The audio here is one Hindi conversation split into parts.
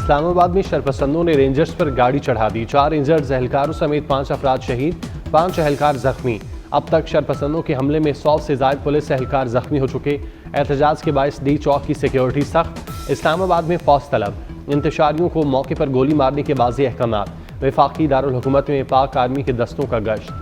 इस्लामाबाद में शरपसंदों ने रेंजर्स पर गाड़ी चढ़ा दी। 4 रेंजर्स एहलकारों समेत 5 अफराद शहीद, 5 एहलकार जख्मी। अब तक शरपसंदों के हमले में 100 से ज़ायद पुलिस एहलकार जख्मी हो चुके। एहतजाज के बायस डी चौक की सिक्योरिटी सख्त। इस्लामाबाद में फौज तलब। इंतशारियों को मौके पर गोली मारने के वाज़ेह अहकामात। वफाकी दारुल हुकूमत में पाक आर्मी के दस्तों का गश्त।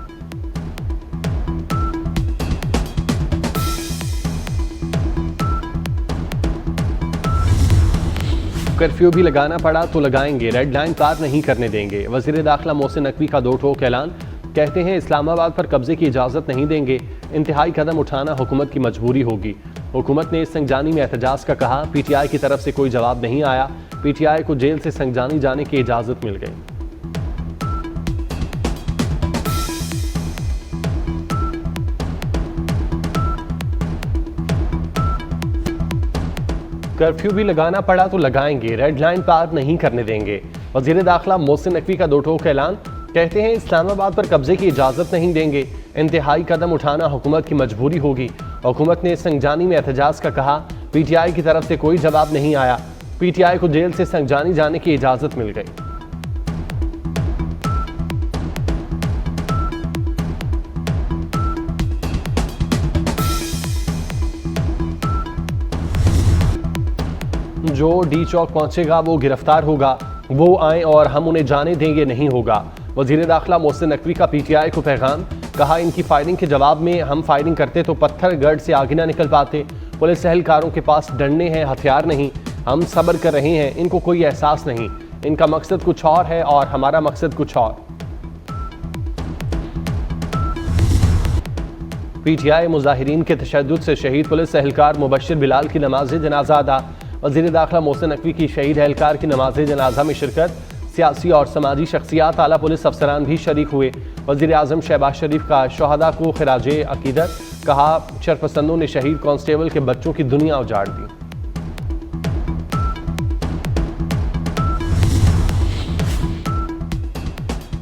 कर्फ्यू भी लगाना पड़ा तो लगाएंगे, रेड लाइन पार नहीं करने देंगे। वज़ीर दाखिला मोहसिन नकवी का दो टोक ऐलान। कहते हैं इस्लामाबाद पर कब्जे की इजाज़त नहीं देंगे, इंतहाई कदम उठाना हुकूमत की मजबूरी होगी। हुकूमत ने संगजानी में एहतजाज का कहा, PTI की तरफ से कोई जवाब नहीं आया। PTI को जेल से संगजानी जाने की इजाज़त मिल गई। कर्फ्यू भी लगाना पड़ा तो लगाएंगे, रेड लाइन पार नहीं करने देंगे। वज़ीर दाखिला मोहसिन नकवी का दो टोक ऐलान। कहते हैं इस्लामाबाद पर कब्जे की इजाज़त नहीं देंगे, इंतहाई कदम उठाना हुकूमत की मजबूरी होगी। हुकूमत ने संगजानी में एहतजाज का कहा, PTI की तरफ से कोई जवाब नहीं आया। PTI को जेल से संगजानी जाने की इजाज़त मिल गई। जो डी चौक पहुंचेगा वो गिरफ्तार होगा, वो आए और हम उन्हें जाने देंगे नहीं होगा। वज़ीर दाखिला मोहसिन नकवी का PTI को पैगाम। कहा, इनकी फायरिंग के जवाब में हम फायरिंग करते तो पत्थर गढ़ से आगे ना निकल पाते। पुलिस एहलकारों के पास डंडे हैं, हथियार नहीं। हम सब्र कर रहे हैं, इनको कोई एहसास नहीं। इनका मकसद कुछ और है और हमारा मकसद कुछ और। PTI मुजाहिरीन के तशद्दुद से शहीद पुलिस एहलकार मुबश्शिर बिलाल की नमाज जनाजा अदा। वज़ीर दाखिला मोहसिन नकवी की शहीद एहलकार की नमाज जनाजा में शिरकत। सियासी और समाजी शख्सियात, आला पुलिस अफसरान भी शरीक हुए। वज़ीर आज़म शहबाज शरीफ का शहदा को खिराजे अकीदत। कहा, शरपसंदों ने शहीद कांस्टेबल के बच्चों की दुनिया उजाड़ दी।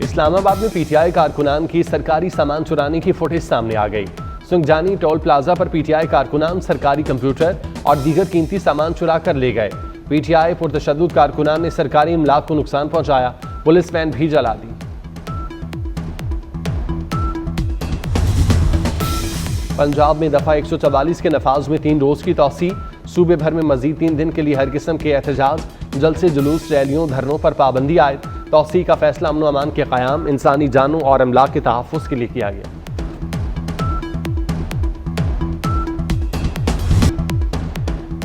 इस्लामाबाद में PTI कारकुनान की सरकारी सामान चुराने की फुटेज सामने आ गई। सुंगजानी टोल प्लाजा पर PTI कारकुनान सरकारी कंप्यूटर और दीगर कीमती सामान चुरा कर ले गए। PTI पुरतशद्दुद कारकुनान ने सरकारी इमलाक को नुकसान पहुंचाया, पुलिस वैन भी जला दी। पंजाब में दफा 144 के नफाज में 3 रोज की तौसी। सूबे भर में मजीद 3 दिन के लिए हर किस्म के एहतजाज, जलसे, जुलूस, रैलियों, धरनों पर पाबंदी आयद। तौसी का फैसला अमन अमान के क़याम, इंसानी जानों और अमलाक के तहफ़्फ़ुज़ के लिए किया गया।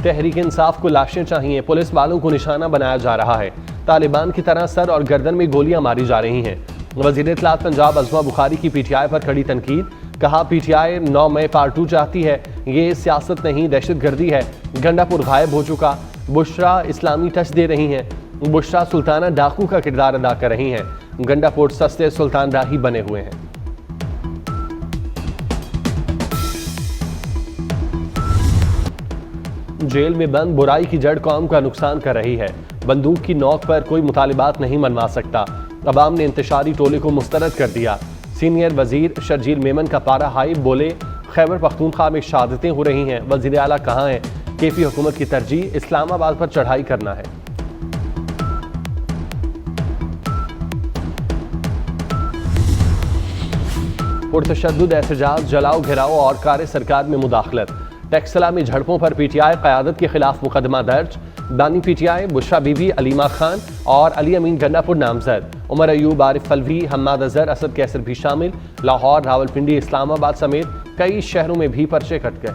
तहरीक इंसाफ को लाशें चाहिए, पुलिस वालों को निशाना बनाया जा रहा है। तालिबान की तरह सर और गर्दन में गोलियां मारी जा रही हैं। वज़ीर इत्तलात पंजाब अज़मा बुखारी की PTI पर कड़ी तनकीद। कहा, PTI 9 मई पार्ट 2 चाहती है, ये सियासत नहीं दहशतगर्दी है। गंडापुर गायब हो चुका, बुशरा इस्लामी टच दे रही हैं। बुशरा सुल्ताना डाकू का किरदार अदा कर रही हैं। गंडापुर सस्ते सुल्तान राही बने हुए हैं। जेल में बंद बुराई की जड़ कौम का नुकसान कर रही है। बंदूक की नोक पर कोई मुतालिबात नहीं मनवा सकता। अवाम ने इंतशारी टोले को मुस्तरद कर दिया। सीनियर वजीर शर्जील मेमन का पारा हाई, बोले खैबर पख्तूनख्वा में शहादतें हो रही हैं। वजीर आला कहाँ हैं? KP हुकूमत की तरजीह इस्लामाबाद पर चढ़ाई करना है। पुरतशद्दुद एहतजाज, जलाओ घिराओ और कार सरकार में मुदाखलत। टेक्सला में झड़पों पर PTI क़यादत के खिलाफ मुकदमा दर्ज। बानी PTI बुशरा बीबी, अलीमा खान और अली अमीन गंडापुर नामजद। उमर अयूब, आरिफ फलवी, हम्माद अजहर, असद कैसर भी शामिल। लाहौर, रावलपिंडी, इस्लामाबाद समेत कई शहरों में भी पर्चे कट गए।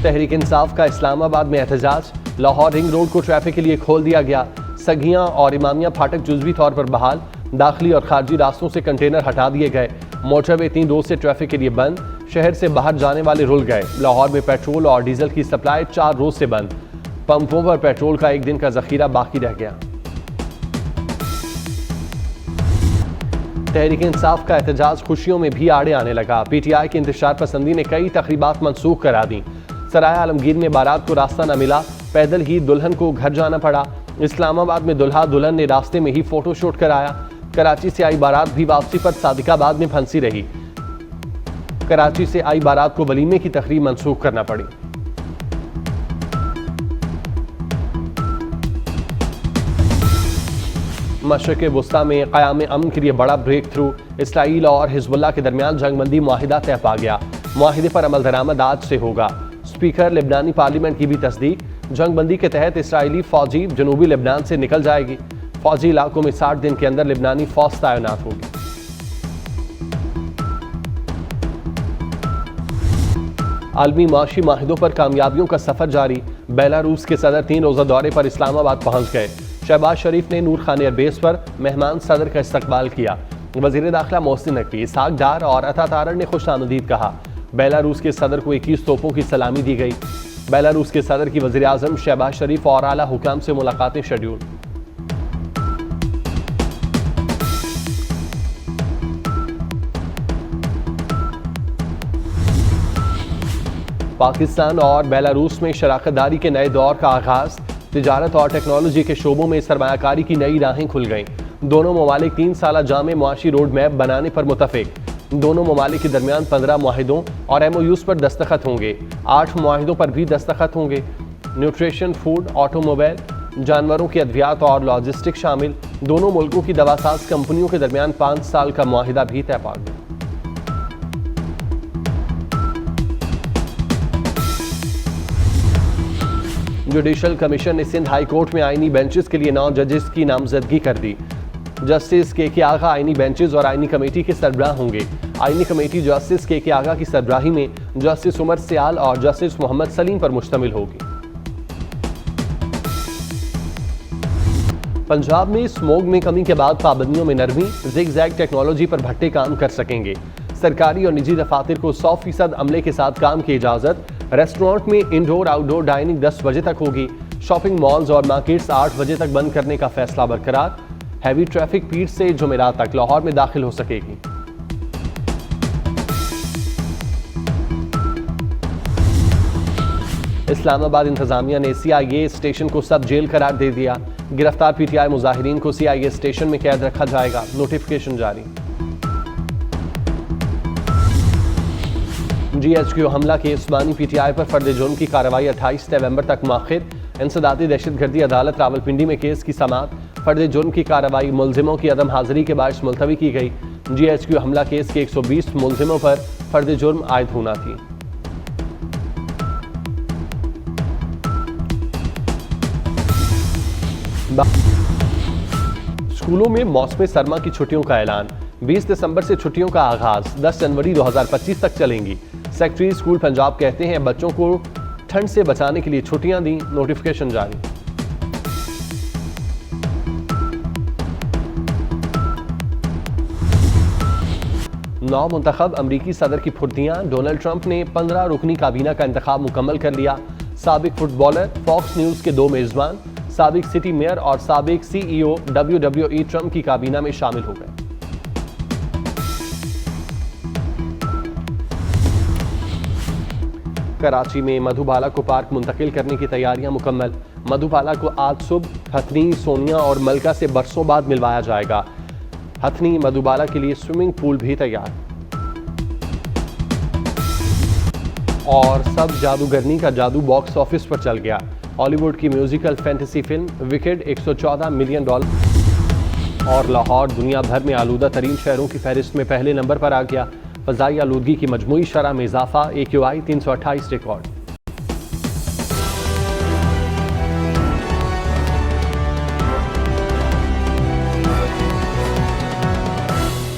तहरीक इंसाफ का इस्लामाबाद में एहतजाज। लाहौर रिंग रोड को ट्रैफिक के लिए खोल दिया गया। सगियां और इमामिया फाटक जुज़वी तौर पर बहाल। दाखिली और खारजी रास्तों से कंटेनर हटा दिए गए। मोटरवे 3 रोज से ट्रैफिक के लिए बंद। शहर से बाहर जाने वाले रुल गए। लाहौर में पेट्रोल और डीजल की सप्लाई 4 रोज से बंद। पंपों पर पेट्रोल का 1 दिन का जखीरा बाकी रह गया। तहरीक इंसाफ का एहतजाज खुशियों में भी आड़े आने लगा। PTI की इंतशार पसंदी ने कई तकरीबात मनसूख करा दी। सराय आलमगीर में बारात को रास्ता न मिला, पैदल ही दुल्हन को घर जाना पड़ा। इस्लामाबाद में दुल्हा दुल्हन ने रास्ते में ही फोटोशूट कराया। कराची से आई बारात भी वापसी पर सादिकाबाद में फंसी रही। कराची से आई बारात को वलीमे की तकरीब मंसूख करना पड़ी। मशरिक़ वुस्ता में क़याम अमन के लिए बड़ा ब्रेक थ्रू, इसराइल और हिजबुल्लाह के दरमियान जंगबंदी मुआहिदा तय पा गया। मुआहिदे पर अमल दरामद आज से होगा। स्पीकर लेबनानी पार्लियामेंट की भी तस्दीक। जंगबंदी के तहत इसराइली फौजी जनूबी लेबनान से निकल जाएगी। फौजी इलाकों में 60 दिन के अंदर लेबनानी फौज तैनात होगी। आलमी माशी माहिदों पर कामयाबियों का सफर जारी। बेलारूस के सदर 3 रोजा दौरे पर इस्लामाबाद पहुंच गए। शहबाज शरीफ ने नूर खान एयरबेस पर मेहमान सदर का इस्तकबाल किया। वजीर दाखिला मोहसिन नकवी, इसहाक डार और अता तारड़ ने खुश आमदीद कहा। बेलारूस के सदर को 21 तोपों की सलामी दी गई। बेलारूस के सदर की वजीर आजम शहबाज शरीफ और आला हुकाम से मुलाकातें शेड्यूल। पाकिस्तान और बेलारूस में शराकतदारी के नए दौर का आगाज। तिजारत और टेक्नोलॉजी के शोबों में सरमायाकारी की नई राहें खुल गईं। दोनों ममालिक 3 साला जामे मुआशी रोड मैप बनाने पर मुतफिक। दोनों ममालिक के दरमियान 15 मुआहिदों और MOUs पर दस्तखत होंगे। 8 मुआहिदों पर भी दस्तखत होंगे। न्यूट्रिशन, फूड, ऑटोमोबाइल, जानवरों की अद्वियात और लॉजिस्टिक शामिल। दोनों मुल्कों की दवासाज कंपनियों के दरमियान 5 साल का मुआहिदा भी तय पा गया। जुडिशल कमीशन ने सिंध हाई कोर्ट में आईनी बेंचेस के लिए 9 जजेस की नामजदगी कर दी। जस्टिस के आगा आईनी बेंचेस और आईनी कमेटी के सरबराह होंगे। आईनी कमेटी जस्टिस के आगा की सरबराही में जस्टिस उमर सियाल और जस्टिस मोहम्मद सलीम पर मुश्तमिल होगी। पंजाब में स्मोग में कमी के बाद पाबंदियों में नरमी। जिग-जैग टेक्नोलॉजी पर भट्टे काम कर सकेंगे। सरकारी और निजी दफातर को 100% अमले के साथ काम की इजाजत। रेस्टोरेंट में इंडोर आउटडोर डाइनिंग 10 बजे तक होगी। शॉपिंग मॉल्स और मार्केट्स 8 बजे तक बंद करने का फैसला बरकरार। हैवी ट्रैफिक पीर से जुमेरात तक लाहौर में दाखिल हो सकेगी। इस्लामाबाद इंतजामिया ने CIA स्टेशन को सब जेल करार दे दिया। गिरफ्तार PTI मुजाहिरीन को CIA स्टेशन में कैद रखा जाएगा। नोटिफिकेशन जारी। GHQ हमला के उस्मानी PTI पर फर्द जुर्म की कार्रवाई 28 नवंबर तक मुअख्खर। इंसदादी दहशतगर्दी अदालत रावलपिंडी में केस की समाअत। फर्द जुर्म की कार्रवाई मुलजिमों की अदम हाजिरी के बायस मुलतवी की गई। GHQ हमला केस के 120 मुलजिमों पर फर्द जुर्म आयद होना थी। स्कूलों में मौसम सरमा की छुट्टियों का ऐलान। 20 दिसंबर से छुट्टियों का आगाज 10 जनवरी 2025 तक चलेंगी। सेक्रेटरी स्कूल पंजाब कहते हैं बच्चों को ठंड से बचाने के लिए छुट्टियां दी। नोटिफिकेशन जारी। नौ मुंतखब अमरीकी सदर की फुर्तियां। डोनाल्ड ट्रंप ने 15 रुकनी काबीना का इंतखाब मुकम्मल कर लिया। साबिक फुटबॉलर, फॉक्स न्यूज के 2 मेजबान, साबिक सिटी मेयर और साबिक CEO WWE ट्रंप की काबीना में शामिल हो गए। कराची में मधुबाला को पार्क मुंतकिल करने की तैयारियां मुकम्मल। मधुबाला को आज सुबह हथनी, सोनिया और मलका से बरसों बाद मिलवाया जाएगा। हथनी मधुबाला के लिए स्विमिंग पूल भी तैयार। और सब जादूगरनी का जादू बॉक्स ऑफिस पर चल गया। हॉलीवुड की musical fantasy film wicked $114 million और लाहौर दुनिया भर में आलूदा तरीन शहरों की फहरिस्त में पहले नंबर पर आ गया। फ़ज़ाई आलूदगी की मजमूई शरह में इजाफा। AQI 328 record.